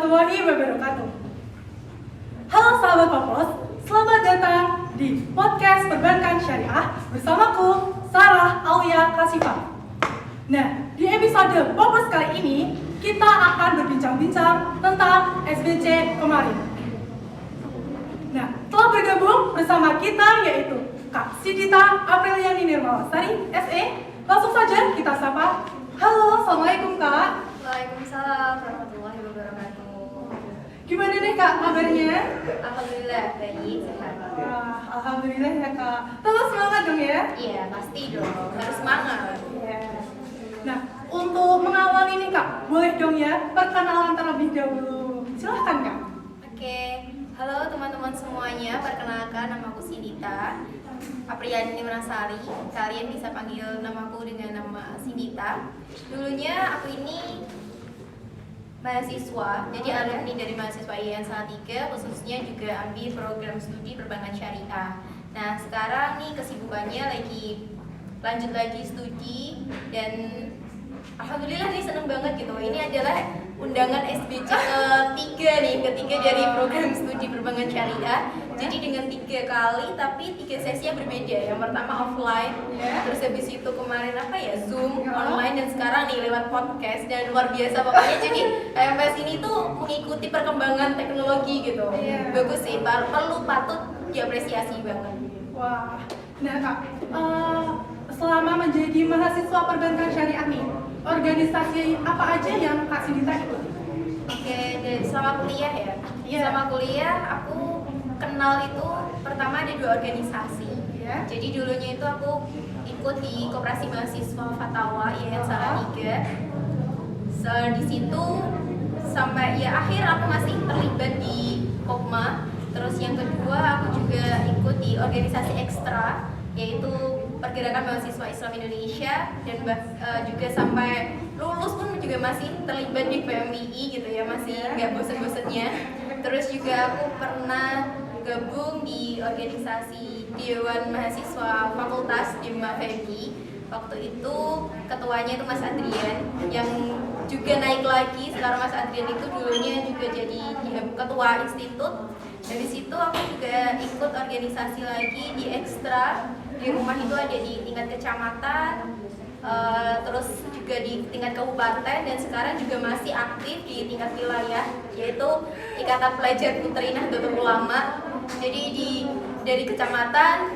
warahmatullahi wabarakatuh. Halo sahabat Popos, selamat datang di podcast Perbankan Syariah bersamaku Sarah Aulia Kasifah. Nah, di episode Popos kali ini kita akan berbincang-bincang tentang SBC kemarin. Nah, telah bergabung bersama kita yaitu Kak Sidita Apriliani Nirmawastari, SE. Langsung saja kita sapa. Halo, assalamualaikum Kak. Waalaikumsalam warahmatullahi wabarakatuh. Gimana nih Kak kabarnya? Alhamdulillah baik, sehat. Wah, alhamdulillah ya Kak. Tetap semangat dong ya. Iya pasti dong, harus semangat. Iya. Nah, untuk mengawal ini Kak, boleh dong ya perkenalan terlebih dahulu. Silahkan Kak. Oke, halo teman-teman semuanya. Perkenalkan, namaku Sidita Apriliani Nirmawastari. Kalian bisa panggil namaku dengan nama Sidita. Dulunya aku ini mahasiswa, jadi alumni dari mahasiswa IAIN Salatiga, khususnya juga ambil program studi perbankan syariah. Nah sekarang nih kesibukannya lagi lanjut lagi studi dan alhamdulillah nih seneng banget gitu. Ini adalah undangan SBC ketiga dari program studi perbankan syariah. Jadi dengan 3 kali tapi 3 sesi yang berbeda. Yang pertama offline, terus habis itu kemarin Zoom online, dan sekarang nih lewat podcast. Dan luar biasa pokoknya. Jadi HMPS ini tuh mengikuti perkembangan teknologi gitu. Bagus sih, patut diapresiasi banget. Wah, nah Kak, selama menjadi mahasiswa perbankan syariah nih, organisasi apa aja yang Kak Sidita ikuti? Oke, dari selama kuliah ya. Iya. Selama kuliah aku kenal itu pertama ada 2 organisasi. Iya. Jadi dulunya itu aku ikut di Koperasi Mahasiswa Fatwa IAIN Salatiga. Di situ sampai akhir aku masih terlibat di Kopma. Terus yang kedua aku juga ikut di organisasi ekstra, yaitu Pergerakan Mahasiswa Islam Indonesia, dan juga sampai lulus pun juga masih terlibat di PMII gitu ya, masih nggak bosen-bosennya. Terus juga aku pernah gabung di organisasi Dewan Mahasiswa Fakultas di FEMI. Waktu itu ketuanya itu Mas Adrian, yang juga naik lagi. Sekarang Mas Adrian itu dulunya juga jadi ketua institut. Dari situ aku juga ikut organisasi lagi di ekstra. Di rumah itu ada di tingkat kecamatan, terus juga di tingkat kabupaten, dan sekarang juga masih aktif di tingkat wilayah, yaitu Ikatan Pelajar Putri Nahdlatul Ulama. Jadi dari kecamatan,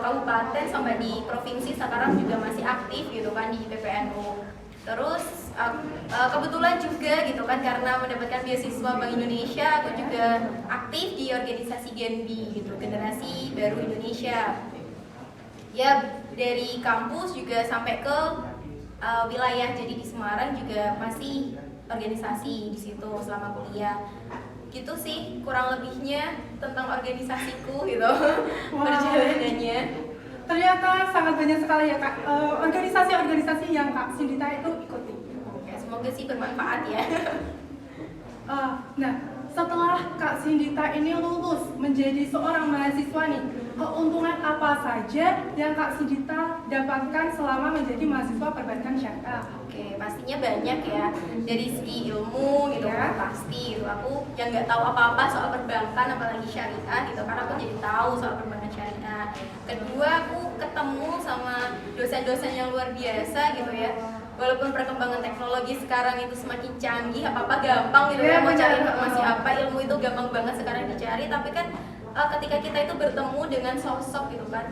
kabupaten sampai di provinsi sekarang juga masih aktif gitu kan di PPNU. Terus kebetulan juga gitu kan, karena mendapatkan beasiswa Bank Indonesia, aku juga aktif di organisasi GENBI gitu, Generasi Baru Indonesia. Ya dari kampus juga sampai ke wilayah, jadi di Semarang juga masih organisasi di situ selama kuliah. Gitu sih kurang lebihnya tentang organisasiku gitu. Perjalanannya. Ternyata sangat banyak sekali ya Kak, organisasi-organisasi yang Kak Sidita itu ikuti. Ya, semoga sih bermanfaat ya. Nah, setelah Kak Sidita ini lulus menjadi seorang mahasiswa nih, keuntungan apa saja yang Kak Sidita dapatkan selama menjadi mahasiswa perbankan syariah? Oke, pastinya banyak ya. Dari segi ilmu gitu kan, pasti gitu. Aku yang nggak tahu apa-apa soal perbankan apalagi syariah gitu, karena aku jadi tahu soal perbankan syariah. Kedua, aku ketemu sama dosen-dosen yang luar biasa gitu ya. Walaupun perkembangan teknologi sekarang itu semakin canggih, apa-apa gampang gitu ya, mau cari informasi apa, ilmu itu gampang banget sekarang dicari, tapi kan ketika kita itu bertemu dengan sosok gitu kan,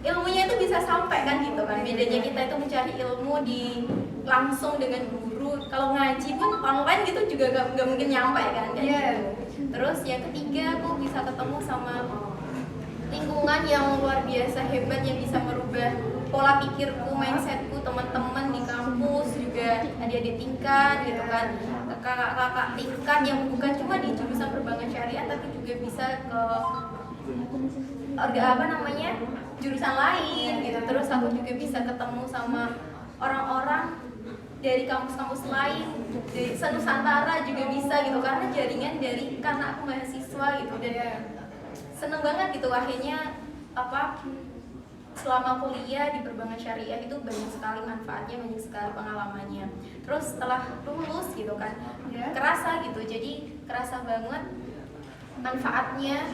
ilmunya itu bisa sampai kan gitu kan. Bedanya kita itu mencari ilmu di langsung dengan guru, kalau ngaji pun online gitu juga gak mungkin nyampe kan kayak gitu. Terus yang ketiga, aku bisa ketemu sama lingkungan yang luar biasa hebat, yang bisa merubah pola pikirku, mindsetku, teman-teman di kampus, juga adik-adik tingkat gitu kan, kakak-kakak tingkat yang bukan cuma di jurusan perbankan syariah tapi juga bisa ke jurusan lain gitu. Terus aku juga bisa ketemu sama orang-orang dari kampus-kampus lain, dari Nusantara juga bisa gitu, karena jaringan karena aku mahasiswa gitu. Dan seneng banget gitu akhirnya selama kuliah di perbankan syariah itu banyak sekali manfaatnya, banyak sekali pengalamannya. Terus setelah lulus gitu kan, kerasa gitu, jadi kerasa banget manfaatnya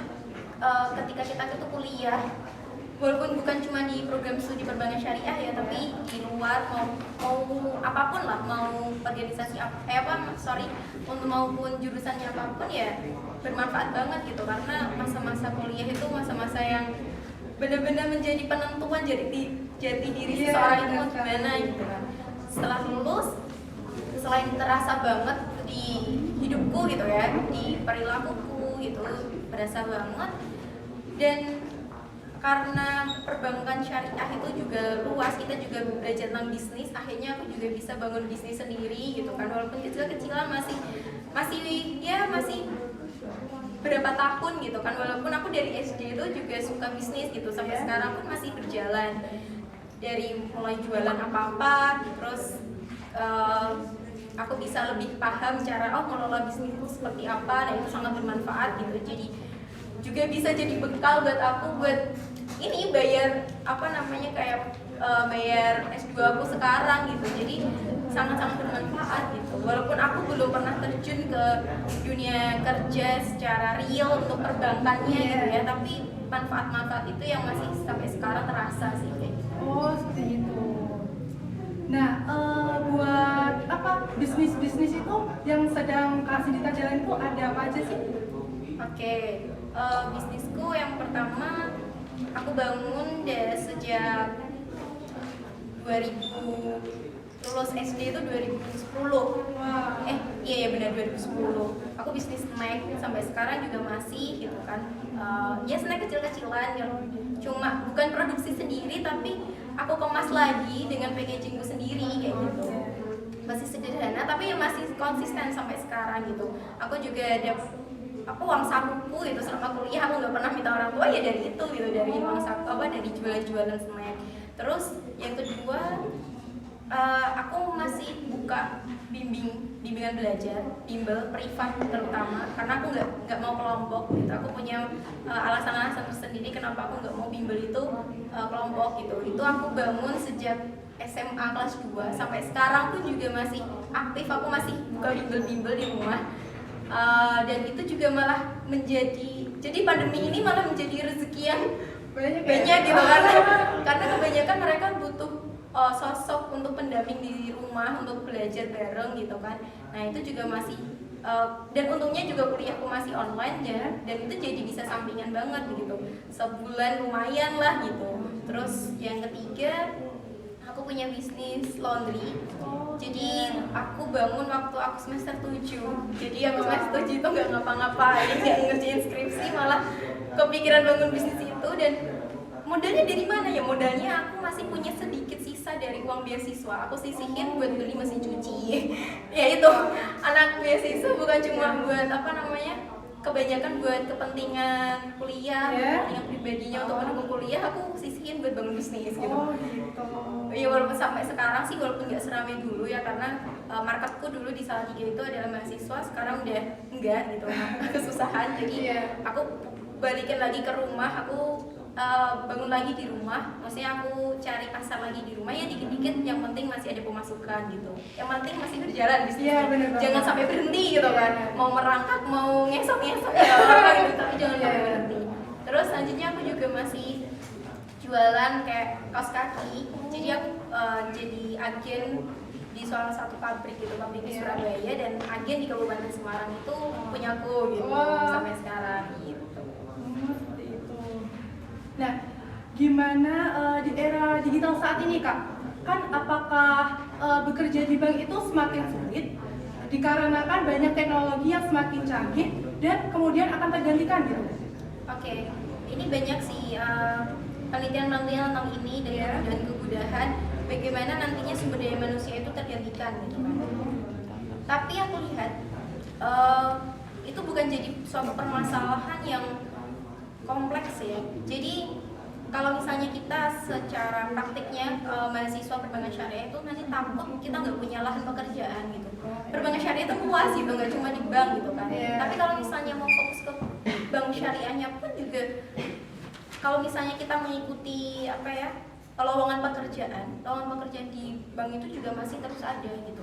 ketika kita itu kuliah. Walaupun bukan cuma di program studi perbankan syariah ya, tapi di luar mau apapun lah, mau organisasi untuk maupun jurusannya apapun ya bermanfaat banget gitu, karena masa-masa kuliah itu masa-masa yang benar-benar menjadi penentuan jati diri seseorang itu mau gimana gitu kan. Setelah lulus, selain terasa banget di hidupku gitu ya, di perilakuku gitu berasa banget, dan karena perbankan syariah itu juga luas, kita juga belajar tentang bisnis, akhirnya aku juga bisa bangun bisnis sendiri gitu kan, walaupun kecil-kecilan masih berapa tahun gitu kan, walaupun aku dari SD itu juga suka bisnis gitu, sampai sekarang pun masih berjalan, dari mulai jualan apa-apa, terus aku bisa lebih paham cara mengelola bisnis itu seperti apa, dan itu sangat bermanfaat gitu. Jadi juga bisa jadi bekal buat aku buat ini bayar bayar S2 aku sekarang gitu. Jadi sangat-sangat bermanfaat gitu. Walaupun aku belum pernah terjun ke dunia kerja secara real untuk perbankannya gitu ya, tapi manfaat-manfaat itu yang masih sampai sekarang terasa sih kayak gitu. Oh, seperti itu. Nah, buat bisnis itu yang sedang Kak Sindita jalan itu ada apa aja sih? Oke, bisnisku yang pertama aku bangun sejak 2000, lulus SD itu 2010. Wah. Iya benar 2010. Aku bisnis snack sampai sekarang juga masih gitu kan. Ya snack kecil-kecilan yang cuma bukan produksi sendiri, tapi aku kemas lagi dengan packagingku sendiri kayak gitu. Masih sederhana tapi yang masih konsisten sampai sekarang gitu. Aku juga ada uang sakuku itu selama kuliah aku nggak pernah minta orang tua ya dari itu gitu, dari uang saku dari jualan snack. Terus yang kedua aku masih buka bimbingan belajar, bimbel privat terutama, karena aku nggak mau kelompok gitu. Aku punya alasan-alasan tersendiri kenapa aku nggak mau bimbel itu kelompok gitu. Itu aku bangun sejak SMA kelas 2 sampai sekarang pun juga masih aktif, aku masih buka bimbel-bimbel di rumah. Dan itu juga malah jadi pandemi ini malah menjadi rezeki yang banyak gitu, karena kebanyakan mereka butuh sosok untuk pendamping di rumah untuk belajar bareng gitu kan. Nah itu juga masih dan untungnya juga kuliahku masih online ya, dan itu jadi bisa sampingan banget gitu, sebulan lumayan lah gitu. Terus yang ketiga aku punya bisnis laundry. Jadi aku bangun waktu aku semester 7. Jadi aku semester 7 itu nggak ngapa-ngapain, nggak ngerjain skripsi, malah kepikiran bangun bisnis itu. Dan modalnya dari mana ya? Modalnya aku masih punya sedikit sisa dari uang beasiswa. Aku sisihin buat beli mesin cuci. Ya itu, anak beasiswa bukan cuma buat kebanyakan buat kepentingan kuliah, kepentingan pribadinya untuk mendukung kuliah, aku sisihin buat bangun bisnis gitu. Oh gitu. Ya walaupun sampai sekarang sih walaupun nggak seramai dulu ya, karena marketku dulu di Salatiga itu adalah mahasiswa, sekarang udah enggak gitu, kesusahan. Jadi aku balikin lagi ke rumah, aku bangun lagi di rumah, maksudnya aku cari pasar lagi di rumah ya dikit-dikit, yang penting masih ada pemasukan gitu, yang penting masih berjalan bisnisnya, jangan sampai berhenti gitu kan, mau merangkak mau ngesok-ngesok ya apa gitu, tapi jangan sampai berhenti. Terus selanjutnya aku juga masih jualan kayak kaos kaki, jadi aku jadi agen di salah satu pabrik gitu, pabrik di Surabaya, dan agen di Kabupaten Semarang itu punyaku gitu sampai sekarang gitu. Nah, gimana di era digital saat ini Kak? Kan apakah bekerja di bank itu semakin sulit dikarenakan banyak teknologi yang semakin canggih dan kemudian akan tergantikan gitu? Oke, ini banyak sih penelitian-penelitian tentang ini dan kemudahan bagaimana nantinya sumber daya manusia itu tergantikan gitu kan. Tapi aku lihat itu bukan jadi suatu permasalahan yang kompleks ya. Jadi kalau misalnya kita secara praktiknya mahasiswa perbankan syariah itu nanti takut kita nggak punya lahan pekerjaan gitu. Perbankan syariah itu luas gitu, nggak cuma di bank gitu kan. Tapi kalau misalnya mau fokus ke bank syariahnya pun juga, kalau misalnya kita mengikuti apa ya, lowongan pekerjaan di bank itu juga masih terus ada gitu.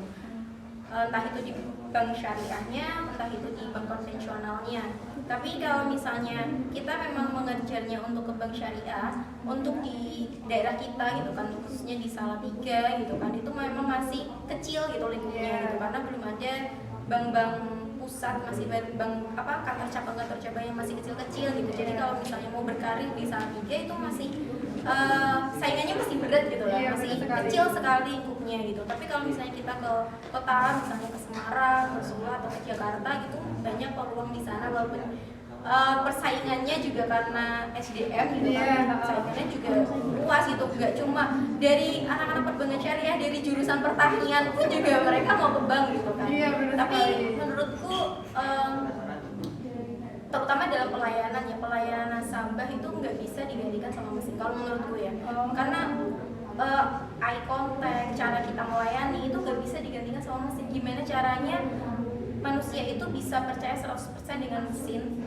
Entah itu di bank syariahnya, entah itu di bank konvensionalnya. Tapi kalau misalnya kita memang mengejarnya untuk ke bank syariah, untuk di daerah kita gitu kan, khususnya di Salatiga gitu kan, itu memang masih kecil gitu lingkupnya gitu, karena belum ada bank-bank pusat, masih bank kantor cabang yang masih kecil-kecil gitu. Jadi kalau misalnya mau berkarir di Salatiga itu masih saingannya masih berat gitu lah, masih kecil sekali lingkupnya gitu. Tapi kalau misalnya kita ke kota, misalnya ke Semarang, ke Solo atau ke Jakarta gitu, banyak peluang di sana, walaupun persaingannya juga karena SDM gitu kan, persaingannya juga luas gitu, nggak cuma dari anak-anak perbankan syariah, dari jurusan pertanian pun juga mereka mau ke bank gitu kan. Tapi menurutku terutama dalam pelayanan nasabah itu nggak bisa digantikan sama mesin kalau menurutku ya, karena eye contact, cara kita melayani itu nggak bisa digantikan sama mesin. Gimana caranya manusia itu bisa percaya 100% dengan mesin,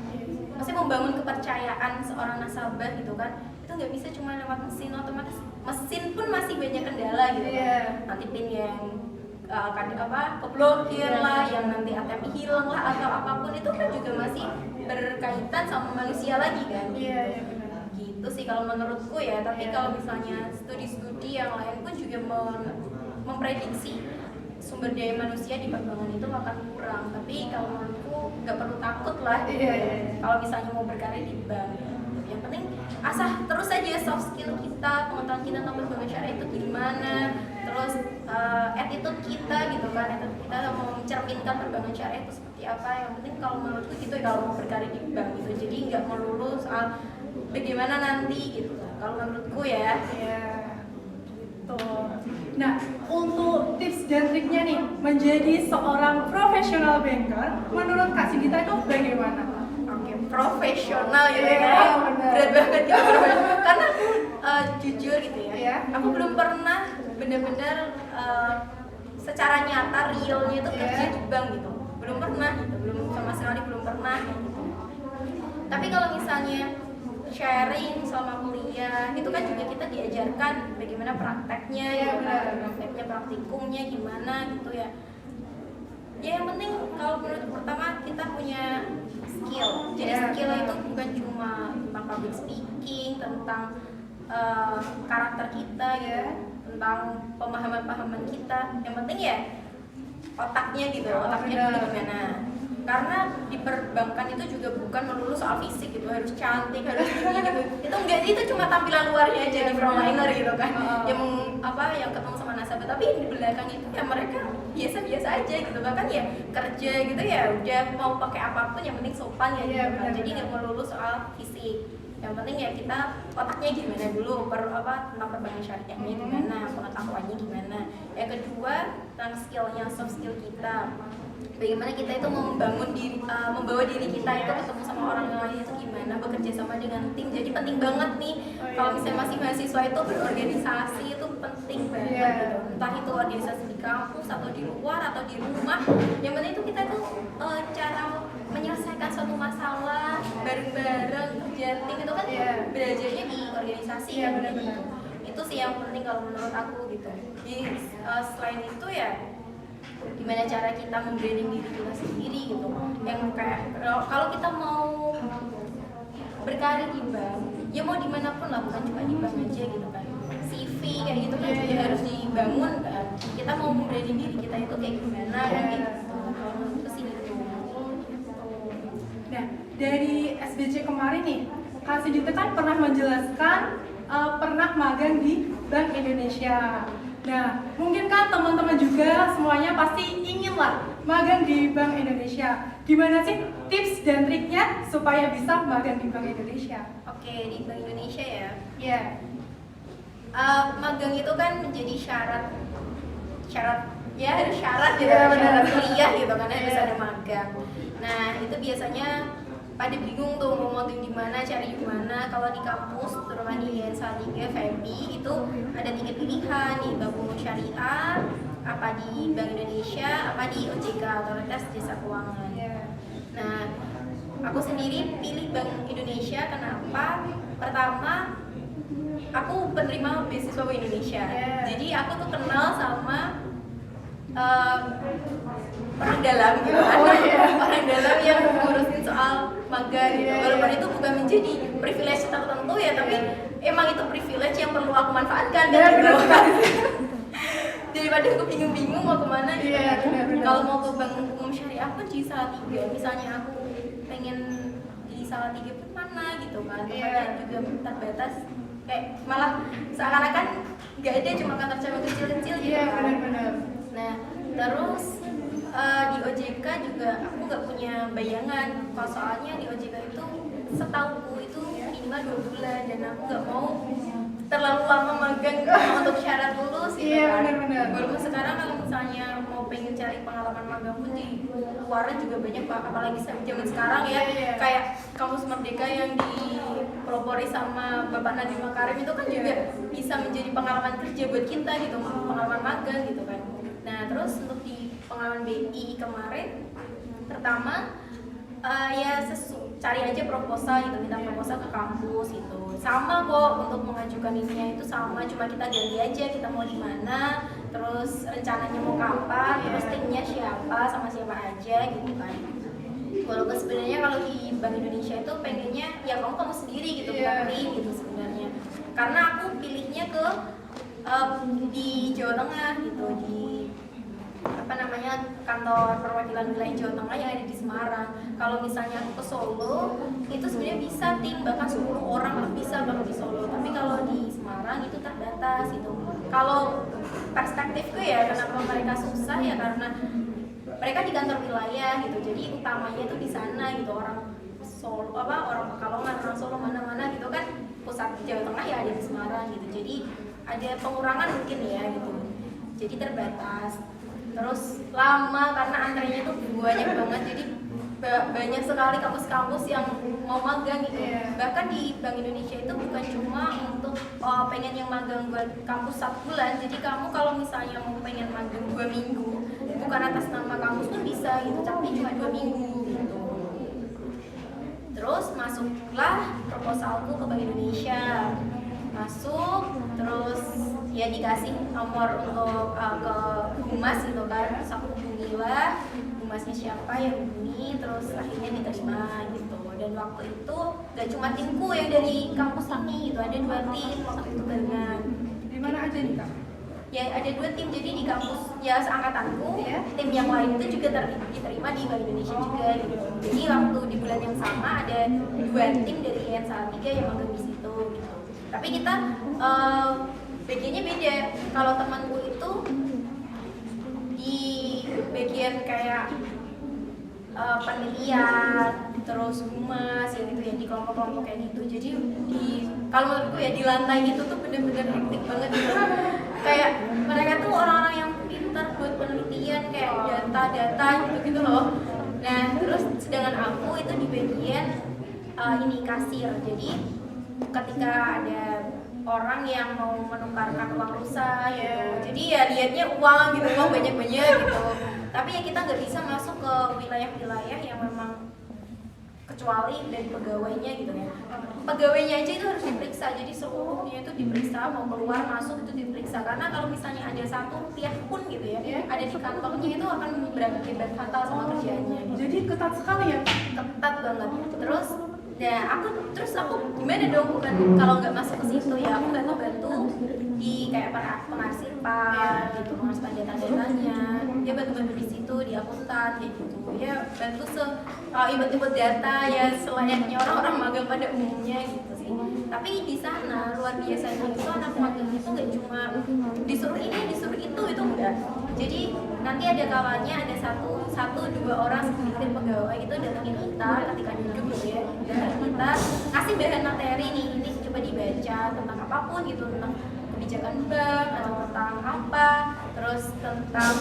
maksudnya membangun kepercayaan seorang nasabah gitu kan, itu nggak bisa cuma lewat mesin. Otomatis mesin pun masih banyak kendala gitu kan, nanti pin yang keblokir lah, yang nanti ATM hilang lah atau apapun, itu kan juga masih berkaitan sama manusia lagi kan. Gitu sih kalau menurutku ya. Tapi kalau misalnya studi-studi yang lain pun juga memprediksi sumber daya manusia di perbankan itu akan kurang. Tapi kalau menurutku nggak perlu takut lah kalau misalnya mau berkarir di bank. Yang penting asah terus aja soft skill kita, pengetahuan kita tentang perbankan syariah itu gimana, terus attitude kita gitu kan, attitude kita mau mencerminkan perbankan syariah itu seperti apa. Yang penting kalau menurutku gitu ya, kalau mau berkarir di bank gitu. Jadi nggak melulu soal bagaimana nanti gitu kalau menurutku ya. Gitu. Nah, untuk tips dan triknya nih menjadi seorang profesional banker, menurut Kak Sindita itu bagaimana? Oke, profesional gitu ya, berat banget gitu. Karena jujur gitu ya, aku belum pernah benar-benar secara nyata realnya itu kerja di bank gitu, belum pernah gitu, belum sama sekali belum pernah gitu. Tapi kalau misalnya sharing selama kuliah itu kan juga kita diajarkan bagaimana prakteknya, praktikumnya gimana gitu ya. Ya yang penting kalau menurut pertama kita punya skill. Jadi skill itu bukan cuma tentang public speaking, tentang karakter kita ya, tentang pemahaman kita. Yang penting ya otaknya gitu, otaknya dulu gimana. Karena di perbankan itu juga bukan melulu soal fisik gitu, harus cantik, harus ini gitu. Itu enggak, itu cuma tampilan luarnya aja di frontliner gitu kan. Yang ketemu sama nasabah, tapi di belakang itu ya mereka biasa-biasa aja gitu. Bahkan ya kerja gitu ya udah mau pakai apapun yang penting sopan ya gitu kan. Jadi enggak melulu soal fisik. Yang penting ya kita otaknya gimana dulu, tentang perbankan syariahnya gimana, pengetahuannya gimana. Yang kedua tentang skillnya, soft skill kita. Bagaimana kita itu membawa diri kita itu ketemu sama orang lain itu gimana, bekerja sama dengan tim. Jadi penting banget nih kalau misalnya masih mahasiswa itu berorganisasi itu penting banget gitu. Entah itu organisasi di kampus atau di luar atau di rumah. Yang penting itu kita tuh cara menyelesaikan suatu masalah bareng-bareng, kerja tim itu kan belajarnya di organisasi kan gitu. Itu sih yang penting kalau menurut aku gitu. Jadi selain itu ya gimana cara kita membranding diri kita sendiri gitu. Yang kayak kalau kita mau berkarir di bank, ya mau dimanapun lah, bukan cuma di bank aja gitu kan. CV kayak gitu kan juga harus dibangun kan. Kita mau membranding diri kita itu kayak gimana kan gitu. Itu sih gitu. Nah, dari SBC kemarin nih, Kak Sindita kan pernah menjelaskan pernah magang di Bank Indonesia. Nah, mungkin kan teman-teman juga semuanya pasti ingin lah magang di Bank Indonesia. Gimana sih tips dan triknya supaya bisa magang di Bank Indonesia? Oke, di Bank Indonesia ya. Iya. Magang itu kan menjadi syarat ya, harus syarat gitu, syarat kuliah gitu kan, harus ada magang. Nah, itu biasanya pada bingung tuh mau magang di mana, cari di mana. Kalau di kampus, terutama di Salatiga, FEBI itu ada 3 pilihan nih, Bank Umum Syariah, apa di Bank Indonesia, apa di OJK, Otoritas Jasa Keuangan. Nah, aku sendiri pilih Bank Indonesia. Kenapa? Pertama, aku penerima beasiswa Bank Indonesia. Jadi aku tuh kenal sama orang dalam gitu kan. Orang dalam yang ngurusin soal magang gitu. Walaupun itu bukan menjadi privilege tertentu ya, tapi emang itu privilege yang perlu aku manfaatkan gitu. Daripada aku bingung-bingung mau kemana gitu. Kalau mau ke bank umum syariah pun di Salatiga, misalnya aku pengen di Salatiga pun mana gitu kan, tempatnya juga terbatas, kayak malah seakan-akan nggak ada, cuma kantor cabang kecil-kecil gitu kan. Nah terus di OJK juga aku nggak punya bayangan, kalau soalnya di OJK itu setauku itu minimal 2 bulan, dan aku nggak mau terlalu lama magang untuk syarat lulus gitu kan. Walaupun sekarang kalau misalnya mau pengen cari pengalaman magang pun di luar juga banyak Pak, apalagi zaman sekarang ya. Kayak Kampus Merdeka yang dipelopori sama Bapak Nadiem Makarim itu kan juga bisa menjadi pengalaman kerja buat kita gitu, pengalaman magang gitu kan. Nah terus untuk di pengalaman BI kemarin, pertama cari aja proposal gitu, minta proposal ke kampus itu. Sama kok untuk mengajukan ininya itu sama, cuma kita gali aja kita mau di mana, terus rencananya mau kapan, terus timnya siapa sama siapa aja gitu kan. Walaupun sebenarnya kalau di Bank Indonesia itu pengennya ya kamu sendiri gitu, bukan tim gitu sebenarnya. Karena aku pilihnya ke di Jawa Tengah gitu, di kantor perwakilan wilayah Jawa Tengah yang ada di Semarang. Kalau misalnya aku ke Solo itu sebenarnya bisa tim bahkan 10 orang bisa kalau di Solo, tapi kalau di Semarang itu terbatas itu. Kalau perspektifku ya, kenapa mereka susah ya karena mereka di kantor wilayah gitu, jadi utamanya itu di sana gitu. Orang Solo orang Pekalongan, orang Solo mana-mana gitu kan, pusat Jawa Tengah ya ada di Semarang gitu, jadi ada pengurangan mungkin ya gitu, jadi terbatas. Terus lama karena antrinya tuh banyak banget, jadi banyak sekali kampus-kampus yang mau magang gitu. Bahkan di Bank Indonesia itu bukan cuma untuk pengen yang magang buat kampus 1 bulan, jadi kamu kalau misalnya mau pengen magang 2 minggu bukan atas nama kampus pun bisa gitu, tapi cuma 2 minggu gitu. Terus masuklah proposalku ke Bank Indonesia, masuk terus ya dikasih nomor untuk ke humas gitu kan, terus aku hubungilah humasnya siapa ya hubungi, terus akhirnya diterima gitu. Dan waktu itu gak cuma timku yang dari kampus ini gitu, ada 2 tim waktu itu barengan. Di mana aja nih Kak? Ya ada 2 tim, jadi di kampus ya seangkatanku, tim yang lain itu juga diterima di Bank Indonesia juga gitu. Jadi waktu di bulan yang sama ada 2 tim dari IAIN Salatiga yang magang di situ gitu. Tapi kita bagiannya beda. Kalau temanku itu di bagian kayak penelitian, terus humas ya gitu ya, di kelompok-kelompok kayak gitu. Jadi kalau menurutku ya di lantai itu tuh bener-bener hektik banget gitu. Kayak mereka tuh orang-orang yang pintar buat penelitian kayak data-data gitu loh. Nah terus sedangkan aku itu di bagian ini kasir. Jadi ketika ada orang yang mau menukarkan uang rusa gitu, jadi ya lihatnya uang gitu, uang banyak-banyak gitu. Tapi ya kita nggak bisa masuk ke wilayah-wilayah yang memang kecuali dari pegawainya gitu ya. Pegawainya aja itu harus diperiksa, jadi seluruhnya itu diperiksa, mau keluar masuk itu diperiksa. Karena kalau misalnya ada 1 rupiah pun gitu ya, ada di kantongnya itu akan berakibat fatal sama kerjaannya. Gitu. Jadi ketat sekali ya? Ketat banget. Terus aku gimana dong, bukan kalau nggak masuk ke situ ya aku bantu di kayak pengarsipan gitu, pengarsipan data-datanya, dia bantu di situ, di akuntan kayak gitu ya, bantu input data ya selayaknya orang-orang magang pada umumnya gitu sih. Tapi di sana luar biasanya itu anak magang itu nggak cuma disuruh ini disuruh itu enggak. Jadi nanti ada kalanya ada 1-2 orang segelintir pegawai itu datangin kita ketika duduk gitu ya, datangin kita kasih bahan materi nih, ini coba dibaca tentang apapun gitu, tentang kebijakan bank atau tentang apa, terus tentang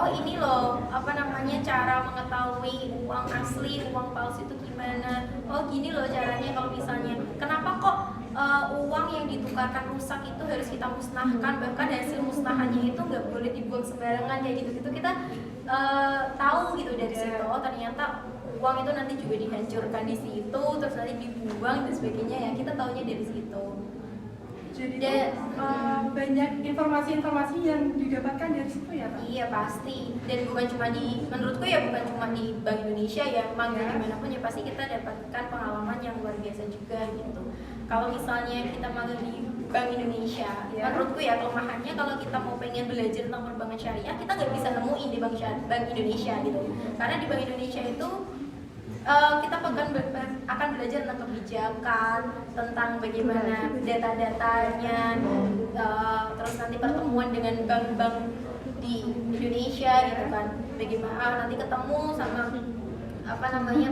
ini loh cara mengetahui uang asli uang palsu itu gimana, gini loh caranya kalau misalnya kenapa kok uang yang ditukarkan rusak itu harus kita musnahkan, bahkan hasil musnahannya itu nggak boleh dibuang sembarangan kayak gitu kita tahu gitu dari situ. Ternyata uang itu nanti juga dihancurkan di situ, terus nanti dibuang dan sebagainya ya, kita taunya dari situ. Jadi Dan banyak informasi-informasi yang didapatkan dari situ ya Pak? iya pasti, dan bukan cuma menurutku ya bukan cuma di Bank Indonesia ya, magang dimanapun ya pasti kita dapatkan pengalaman yang luar biasa juga gitu. Kalau misalnya kita magang di Bank Indonesia, menurutku ya kelemahannya kalau kita mau pengen belajar tentang perbankan syariah, kita nggak bisa nemuin di Bank Indonesia gitu, karena di Bank Indonesia itu kita akan belajar tentang kebijakan, tentang bagaimana data-datanya, terus nanti pertemuan dengan bank-bank di Indonesia gitu kan, bagaimana nanti ketemu sama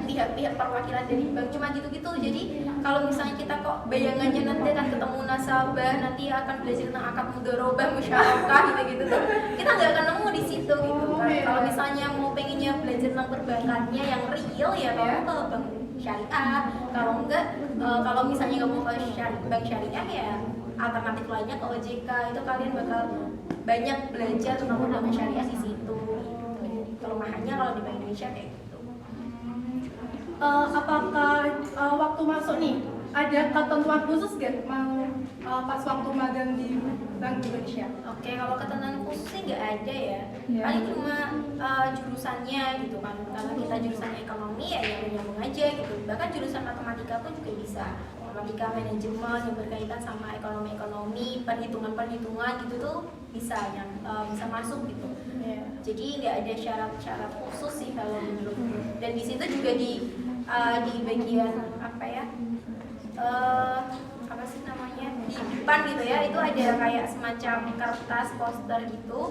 pihak-pihak perwakilan dari bank, cuma gitu-gitu. Jadi kalau misalnya kita kok bayangannya nanti akan ketemu nasabah, nanti akan belajar tentang akad mudharabah, musyarakah gitu-gitu tuh, kita nggak akan nemu di situ gitu kan. Kalau misalnya mau pengennya belajar tentang perbankannya yang real ya kamu ke bank syariah, kalau enggak kalau misalnya nggak mau ke bank syariah ya alternatif lainnya ke OJK, itu kalian bakal banyak belajar tentang perbankan syariah di situ gitu. Kelemahannya kalau di Bank Indonesia kayak gitu. Apakah waktu masuk nih ada ketentuan khusus gak mau pas waktu magang di Bank Indonesia? Oke, kalau ketentuan khusus sih nggak ada ya. Paling cuma jurusannya gitu kan. Karena kita jurusan ekonomi ya yang nyambung aja gitu. Bahkan jurusan matematika pun juga bisa. Matematika manajemen yang berkaitan sama ekonomi, perhitungan gitu tuh bisa yang bisa masuk gitu. Jadi nggak ada syarat-syarat khusus sih kalau menurutku. Dan di situ juga di bagian apa sih namanya, di depan gitu ya, itu ada kayak semacam kertas poster gitu,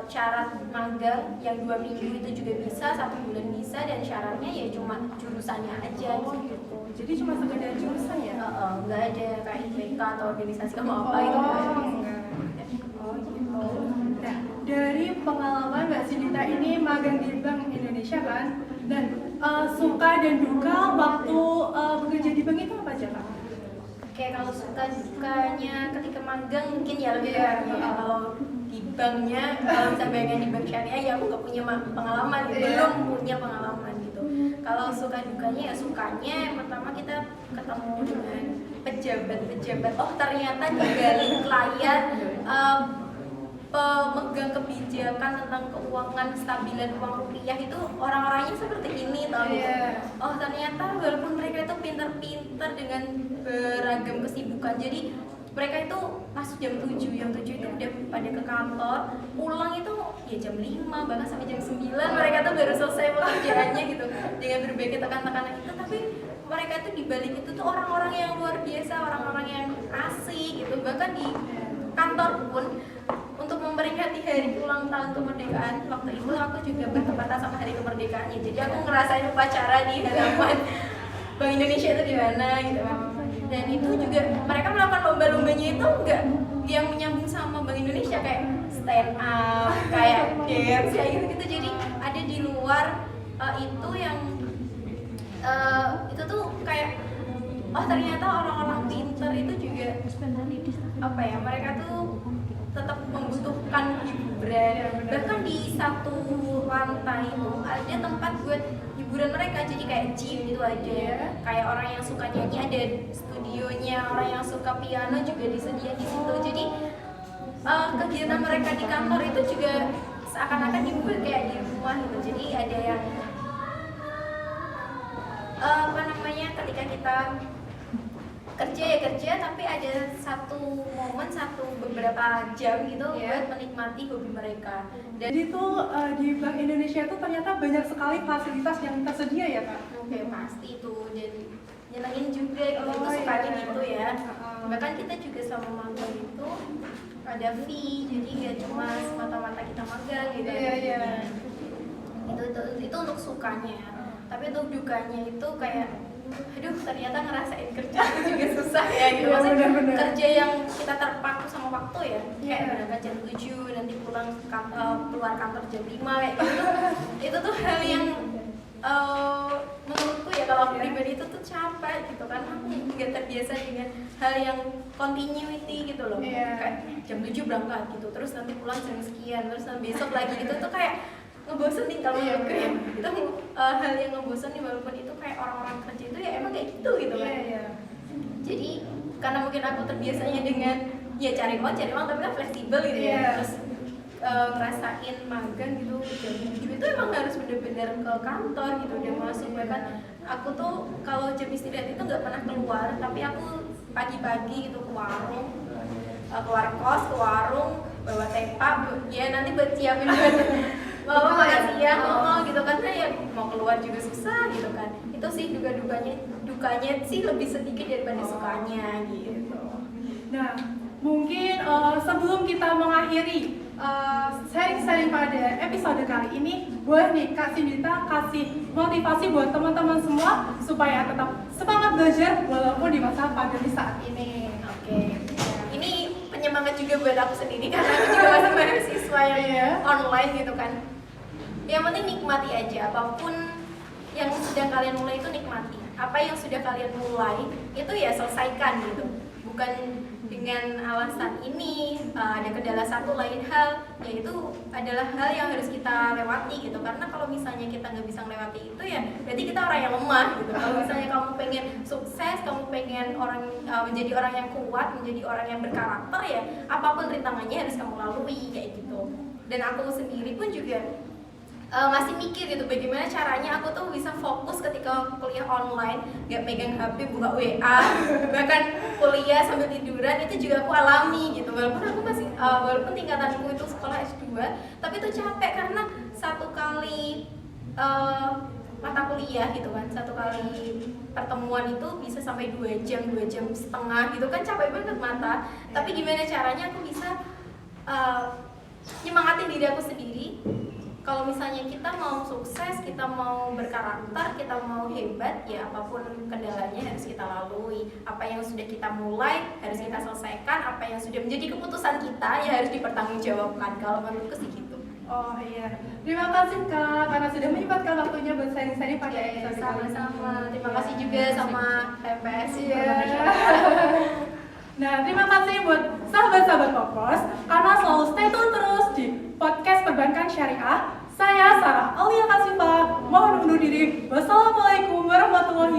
syarat magang yang 2 minggu itu juga bisa, 1 bulan bisa, dan syaratnya ya cuma jurusannya aja gitu. Jadi cuma sekedar jurusan ya? Nggak ada kayak IPK atau organisasi kamu apa itu nggak ada. Oh gitu. Nah, dari pengalaman Mbak Sinita ini magang di Bank Indonesia kan, dan suka dan duka waktu bekerja di bank itu apa aja Kak? Oke, kalau suka dukanya ketika magang mungkin ya lebih kalau di banknya, kalau bisa bayangin di bank syariah ya aku nggak punya pengalaman, belum punya pengalaman gitu. Kalau suka dukanya ya sukanya yang pertama kita ketemu dengan pejabat, oh ternyata di balik layar pemegang kebijakan tentang keuangan, stabilan uang rupiah itu orang-orangnya seperti ini tau. Oh ternyata walaupun mereka itu pinter-pinter dengan beragam kesibukan, jadi mereka itu masuk jam 7 itu udah pada ke kantor, pulang itu ya jam 5 bahkan sampai jam 9 mereka tuh baru selesai pekerjaannya gitu, dengan berbagai tekanan-tekanan itu. Tapi mereka itu dibalik itu tuh orang-orang yang luar biasa, orang-orang yang asik gitu. Bahkan di kantor pun untuk memperingati hari ulang tahun kemerdekaan, waktu itu aku juga bertepatan sama hari kemerdekaannya, jadi aku ngerasain upacara di halaman Bank Indonesia itu di mana gitu kan. Dan itu juga mereka melakukan lomba-lombanya itu enggak yang menyambung sama Bank Indonesia, kayak stand up, kayak dance kayak gitu-gitu. Jadi ada di luar itu yang itu tuh kayak oh ternyata orang-orang pinter itu juga mereka tuh tetap membutuhkan hiburan. Bahkan di satu lantai itu ada tempat buat hiburan mereka, jadi kayak gym gitu ada, kayak orang yang suka nyanyi ada studionya, orang yang suka piano juga disedia di situ. Jadi kegiatan mereka di kantor itu juga seakan-akan dibuat kayak di rumah gitu. Jadi ada yang ketika kita kerja tapi ada satu momen, beberapa jam gitu buat menikmati hobi mereka. Jadi tuh di Bank Indonesia tuh ternyata banyak sekali fasilitas yang tersedia ya Kak? Oke, pasti tuh, jadi nyenengin juga gitu, itu sukanya gitu ya. Bahkan kita juga sama magang itu ada fee, jadi gak cuma semata-mata kita magang gitu. Itu untuk sukanya. Tapi untuk dukanya itu kayak aduh ternyata ngerasain kerja itu juga susah ya gitu. Maksudnya kerja yang kita terpaku sama waktu ya, kayak berangkat jam 7 nanti keluar kantor jam 5 kayak gitu. Itu tuh hal yang menurutku ya kalau aku pribadi itu tuh capek gitu kan. Aku nggak terbiasa dengan hal yang continuity gitu loh, kayak jam 7 berangkat gitu, terus nanti pulang jam sekian, terus nanti besok lagi gitu tuh kayak ngebosenin ngebosenin kalau Iya, menurutku ya. bener. Itu hal yang ngebosenin walaupun itu kayak orang-orang kerja itu ya emang kayak gitu gitu kan. Iya. Jadi karena mungkin aku terbiasanya dengan ya cari uang tapi kan fleksibel gitu ya. Iya. Terus ngerasain magang gitu jam 7 itu emang harus bener-bener ke kantor gitu udah masuk. Bahkan aku tuh kalau jam istirahat itu nggak pernah keluar, tapi aku pagi-pagi gitu ke warung, ke warkos, ke warung, bawa tepa, ya nanti buat siapin buat makan siang gitu kan, ya mau keluar juga susah gitu kan. Itu sih dukanya sih lebih sedikit daripada sukanya gitu. Nah, mungkin sebelum kita mengakhiri sharing-sharing pada episode kali ini, boleh nih Kak Sindita kasih motivasi buat teman-teman semua supaya tetap semangat belajar walaupun di masa pandemi saat ini. Oke. Ini penyemangat juga buat aku sendiri karena aku juga masih mahasiswa yang online gitu kan. Yang penting nikmati aja apapun yang sedang kalian mulai itu nikmati. Apa yang sudah kalian mulai itu ya selesaikan gitu. Bukan dengan alasan ini ada kendala satu lain hal, yaitu adalah hal yang harus kita lewati gitu. Karena kalau misalnya kita nggak bisa melewati itu ya berarti kita orang yang lemah gitu. Kalau misalnya kamu pengen sukses, kamu pengen menjadi orang yang kuat, menjadi orang yang berkarakter, ya apapun rintangannya harus kamu lalui kayak gitu. Dan aku sendiri pun juga masih mikir gitu bagaimana caranya aku tuh bisa fokus ketika kuliah online, gak megang HP, buka WA, bahkan kuliah sambil tiduran itu juga aku alami gitu. Walaupun tingkatanku itu sekolah S2, tapi itu capek karena satu kali mata kuliah gitu kan, satu kali pertemuan itu bisa sampai 2 jam setengah gitu kan, capek banget mata. Tapi gimana caranya aku bisa nyemangatin diri aku sendiri. Kalau misalnya kita mau sukses, kita mau berkarakter, kita mau hebat, ya apapun kendalanya harus kita lalui. Apa yang sudah kita mulai harus kita selesaikan, apa yang sudah menjadi keputusan kita ya harus dipertanggungjawabkan. Kalau menurutku sih gitu. Oh iya, terima kasih Kak karena sudah menyempatkan waktunya buat sharing-sharing pada episode kali ini. Sama-sama. Terima kasih juga sama TPS. Nah, terima kasih buat sahabat-sahabat Popros karena selalu stay tune terus di podcast Perbankan Syariah. Saya Sarah Aulia Kasifa, mohon undur diri. Wassalamualaikum warahmatullahi